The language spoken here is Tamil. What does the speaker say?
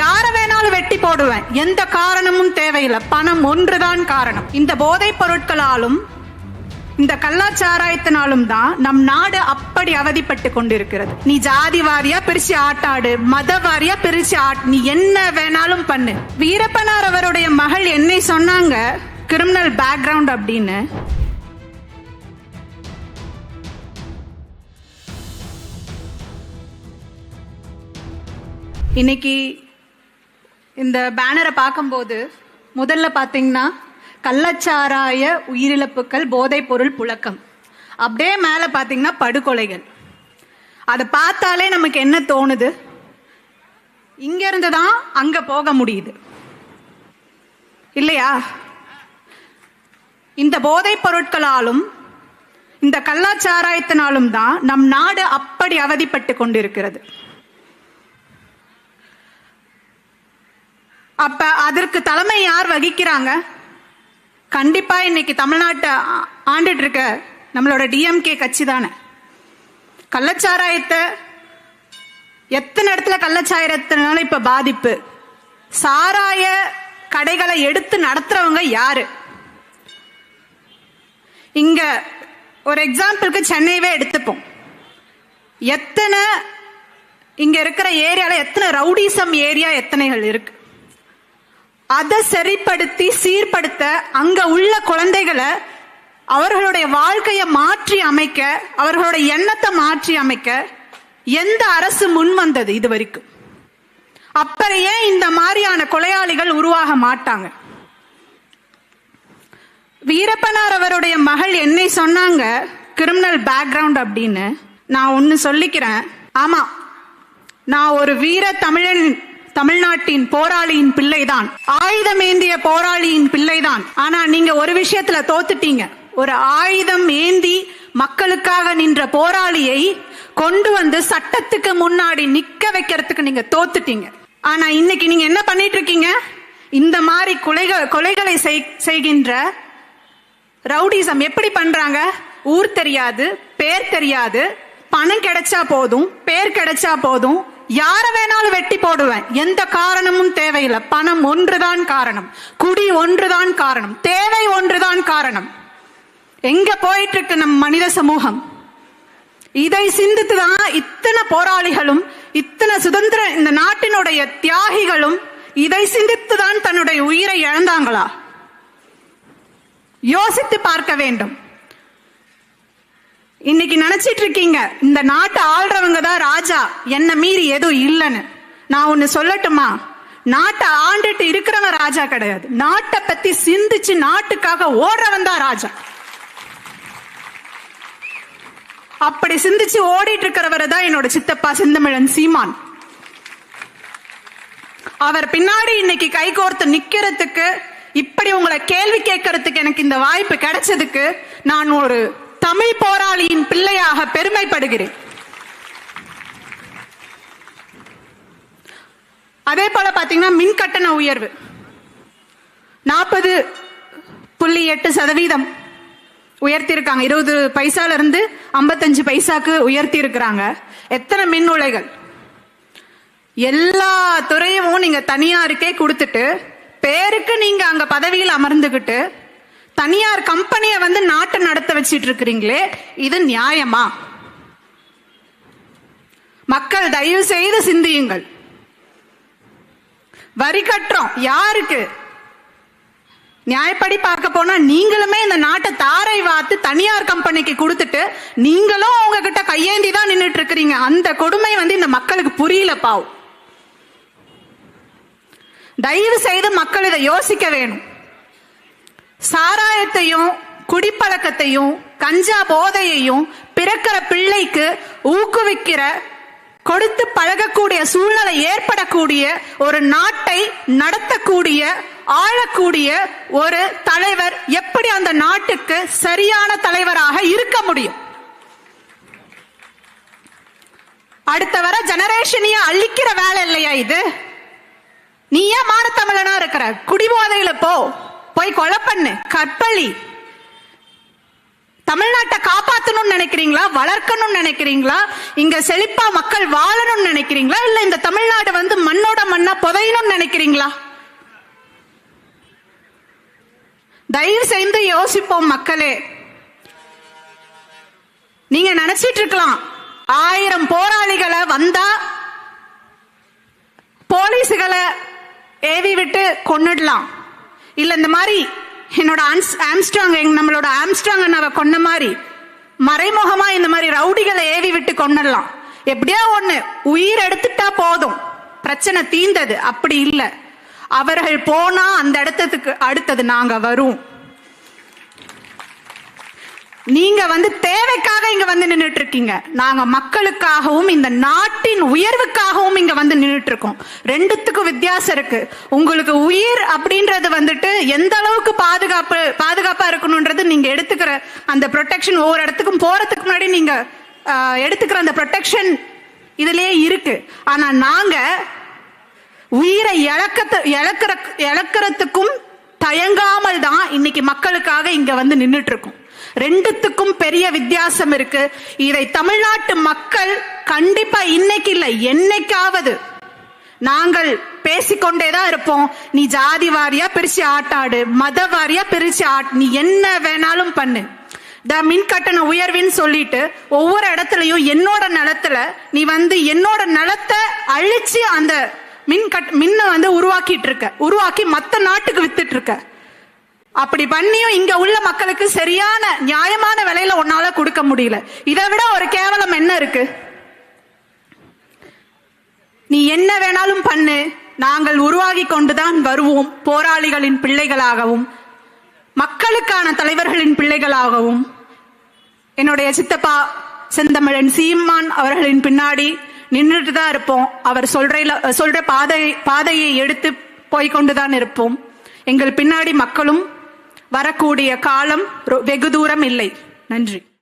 யார வேணாலும் வெட்டி போடுவேன், எந்த காரணமும் தேவையில்லை, பணம் ஒன்றுதான் காரணம். இந்த போதைப் பொருட்களாலும் இந்த கள்ளச்சாராயத்தினாலும் தான் நம் நாடு அப்படி அவதிப்பட்டு கொண்டிருக்கிறது. நீ ஜாதி வாரியா பிரிச்சு ஆட்டாடு, மத வாரியா பிரிச்சு நீ என்ன வேணாலும் பண்ணு. வீரப்பனார் அவருடைய மகள் என்னை சொன்னாங்க கிரிமினல் பேக்ரவுண்ட் அப்படின்னு. இன்னைக்கு இந்த பேனரை பார்க்கும்போது முதல்ல பாத்தீங்கன்னா கள்ளச்சாராய உயிரிழப்புகள், போதைப் பொருள் புழக்கம், அப்படியே மேல பாத்தீங்கன்னா படுகொலைகள். அதை பார்த்தாலே நமக்கு என்ன தோணுது? இங்க இருந்துதான் அங்க போக முடியுது இல்லையா? இந்த போதைப் பொருட்களாலும் இந்த கள்ளச்சாராயத்தினாலும் தான் நம் நாடு அப்படி அவதிப்பட்டு கொண்டிருக்கிறது. அப்ப அதற்கு தலைமை யார் வகிக்கிறாங்க? கண்டிப்பா இன்னைக்கு தமிழ்நாட்டை ஆண்டுட்டு இருக்க நம்மளோட டிஎம்கே கட்சி தானே. கள்ளச்சாராயத்தை எத்தனை இடத்துல கள்ளச்சாராயத்தினால இப்ப பாதிப்பு. சாராய கடைகளை எடுத்து நடத்துறவங்க யாரு? இங்க ஒரு எக்ஸாம்பிளுக்கு சென்னையவே எடுத்துப்போம். எத்தனை இங்க இருக்கிற ஏரியால எத்தனை ரவுடிசம் ஏரியா எத்தனைகள் இருக்கு. அதை சரிப்படுத்தி சீர்படுத்த அங்க உள்ள குழந்தைகளை அவர்களுடைய வாழ்க்கையை மாற்றி அமைக்க, அவர்களுடைய எண்ணத்தை மாற்றி அமைக்க எந்த அரசு முன் வந்தது இது வரைக்கும்? அப்புறம் ஏன் இந்த மாதிரியான கொலையாளிகள் உருவாக மாட்டாங்க? வீரப்பனார் அவருடைய மகள் என்னை சொன்னாங்க கிரிமினல் பேக்ரவுண்ட் அப்படின்னு. நான் ஒன்னு சொல்லிக்கிறேன். ஆமா, நான் ஒரு வீர தமிழ்நாட்டின் போராளியின் பிள்ளைதான், ஆயுதம் ஏந்திய போராளியின் பிள்ளைதான். ஆனா நீங்க ஒரு விஷயத்துல தோத்துட்டீங்க. ஒரு ஆயுதம் ஏந்தி மக்களுக்காக நின்ற போராளியை கொண்டு வந்து சட்டத்துக்கு முன்னாடி நிக்க வைக்கிறதுக்கு நீங்க தோத்துட்டீங்க. ஆனா இன்னைக்கு நீங்க என்ன பண்ணிட்டு இருக்கீங்க? இந்த மாதிரி கொலைகளை செய்கின்ற ரவுடிசம் எப்படி பண்றாங்க? ஊர் தெரியாது, பேர் தெரியாது, பணம் கிடைச்சா போதும், பேர் கிடைச்சா போதும், யார வேணாலும் வெட்டி போடுவேன், எந்த காரணமும் தேவையில்லை, பணம் ஒன்றுதான் காரணம், குடி ஒன்றுதான் காரணம், தேவை ஒன்றுதான் காரணம். எங்க போயிட்டு இருக்கு நம் மனித சமூகம்? இதை சிந்தித்துதான் இத்தனை போராளிகளும், இத்தனை சுதந்திர இந்த நாட்டினுடைய தியாகிகளும் இதை சிந்தித்துதான் தன்னுடைய உயிரை இழந்தாங்களா? யோசித்து பார்க்க வேண்டும். இன்னைக்கு நினைச்சிட்டு இருக்கீங்க இந்த நாட்டை ஆள்றவங்க தான் ராஜா, என்ன மீறி எதுவும் இல்லைன்னு. நான் ஒன்னு சொல்லட்டுமா? நாட்டை ஆண்டுட்டு இருக்கிறவன் ராஜா கிடையாது. நாட்டை பத்தி சிந்திச்சு நாட்டுக்காக ஓடுறவன் தான் ராஜா. அப்படி சிந்திச்சு ஓடிட்டு இருக்கிறவரை தான் என்னோட சித்தப்பா செந்தமிழன் சீமான். அவர் பின்னாடி இன்னைக்கு கைகோர்த்து நிக்கிறதுக்கு, இப்படி உங்களை கேள்வி கேட்கறதுக்கு எனக்கு இந்த வாய்ப்பு கிடைச்சதுக்கு நான் ஒரு தமிழ் போராளியின் பிள்ளையாக பெருமைப்படுகிறேன். அதே போல பாத்தீங்கன்னா மின் கட்டண உயர்வு 40.8% உயர்த்திருக்காங்க. 20 பைசால இருந்து 55 பைசாக்கு உயர்த்தி இருக்கிறாங்க. எத்தனை மின் உலைகள்? எல்லா துறையும் நீங்க தனியாருக்கே கொடுத்துட்டு பேருக்கு நீங்க அங்க பதவியில் அமர்ந்துகிட்டு தனியார் கம்பெனியை வந்து நாட்டை நடத்த வச்சிட்டு இருக்கிறீங்களே, இது நியாயமா? மக்கள் தயவு செய்து சிந்தியுங்கள். வரி கட்டுறோம் யாருக்கு? நியாயப்படி பார்க்க போனா நீங்களுமே இந்த நாட்டை தாரை வாத்து தனியார் கம்பெனிக்கு கொடுத்துட்டு நீங்களும் உங்ககிட்ட கையேந்தி தான் நின்றுட்டு இருக்கிறீங்க. அந்த கொடுமை வந்து இந்த மக்களுக்கு புரியல பாவம். தயவு செய்து மக்கள் இதை யோசிக்க வேணும். சாராயத்தையும் குடிப்பழக்கத்தையும் கஞ்சா போதையையும் பிறக்கிற பிள்ளைக்கு ஊக்குவிக்கிற, கொடுத்து பழகக்கூடிய சூழ்நிலை ஏற்படக்கூடிய ஒரு நாட்டை நடத்தக்கூடிய, ஆளக்கூடிய ஒரு தலைவர் எப்படி அந்த நாட்டுக்கு சரியான தலைவராக இருக்க முடியும்? அடுத்த வர ஜெனரேஷனையே அழிக்கிற வேலை இல்லையா இது? நீ ஏன் மானத்தமிழனா இருக்கிற? குடிபோதையில போய் கொலை பண்ணு, கற்பழி, தமிழ்நாட்டை காப்பாற்றணும்னு நினைக்கிறீங்களா, வளர்க்கணும்னு நினைக்கிறீங்களா, இங்க செழிப்பா மக்கள் வாழணும்னு நினைக்கிறீங்களா, இல்ல இந்த தமிழ்நாடு வந்து மண்ணோட மண்ணா புதையணும்னு நினைக்கிறீங்களா? தயவு செய்து யோசிப்போம் மக்களே. நீங்க நினைச்சிட்டு இருக்கலாம் 1000 போராளிகளை வந்தா போலீஸுகளை ஏவி விட்டு கொன்னுடலாம், இல்ல இந்த மாதிரி என்னோட ஆம்ஸ்ட்ராங் நம்மளோட ஆம்ஸ்ட்ராங் அண்ணாவை கொன்ன மாதிரி மறைமுகமா இந்த மாதிரி ரவுடிகளை ஏவி விட்டு கொன்னுடலாம். எப்படியா ஒண்ணு உயிர் எடுத்துட்டா போதும், பிரச்சனை தீந்தது. அப்படி இல்லை, அவர்கள் போனா அந்த இடத்துக்கு அடுத்தது நாங்க வரும். நீங்க வந்து தேவைக்காக இங்க வந்து நின்றுட்டு இருக்கீங்க, நாங்க மக்களுக்காகவும் இந்த நாட்டின் உயர்வுக்காகவும் இங்க வந்து நின்றுட்டு இருக்கோம். ரெண்டுத்துக்கும் வித்தியாசம் இருக்கு. உங்களுக்கு உயிர் அப்படின்றது வந்துட்டு எந்த அளவுக்கு பாதுகாப்பா இருக்கணும்ன்றது நீங்க எடுத்துக்கிற அந்த ப்ரொடெக்ஷன், ஒவ்வொரு இடத்துக்கும் போறதுக்கு முன்னாடி நீங்க எடுத்துக்கிற அந்த ப்ரொடெக்ஷன் இதுலயே இருக்கு. ஆனா நாங்க உயிரை இழக்கிறதுக்கும் தயங்காமல் தான் இன்னைக்கு மக்களுக்காக இங்க வந்து நின்றுட்டு இருக்கோம். ரெண்டுத்துக்கும் பெரிய வித்தியாசம் இருக்கு. இதை தமிழ்நாட்டு மக்கள் கண்டிப்பா இன்னைக்கு இல்லை என்னைக்காவது நாங்கள் பேசிக்கொண்டேதான் இருப்போம். நீ ஜாதி வாரியா பிரிச்சு ஆட்டாடு, மத வாரியா பிரிச்சு நீ என்ன வேணாலும் பண்ணு. மின் கட்டண உயர்வின்னு சொல்லிட்டு ஒவ்வொரு இடத்துலயும் என்னோட நிலத்துல நீ வந்து என்னோட நிலத்தை அழிச்சு அந்த மின்ன வந்து உருவாக்கி மத்த நாட்டுக்கு வித்துட்டு இருக்க. அப்படி பண்ணியும் இங்க உள்ள மக்களுக்கு சரியான நியாயமான விலையில உன்னால கொடுக்க முடியல. இதை விட ஒரு கேவலம் என்ன இருக்கு? நீ என்ன வேணாலும் பண்ணு, நாங்கள் உருவாகி கொண்டுதான் வருவோம். போராளிகளின் பிள்ளைகளாகவும் மக்களுக்கான தலைவர்களின் பிள்ளைகளாகவும் என்னுடைய சித்தப்பா செந்தமிழன் சீமான் அவர்களின் பின்னாடி நின்றுட்டு தான் இருப்போம். அவர் சொல்ற பாதையை எடுத்து போய்கொண்டுதான் இருப்போம். எங்கள் பின்னாடி மக்களும் வரக்கூடிய காலம் வெகு தூரம் இல்லை. நன்றி.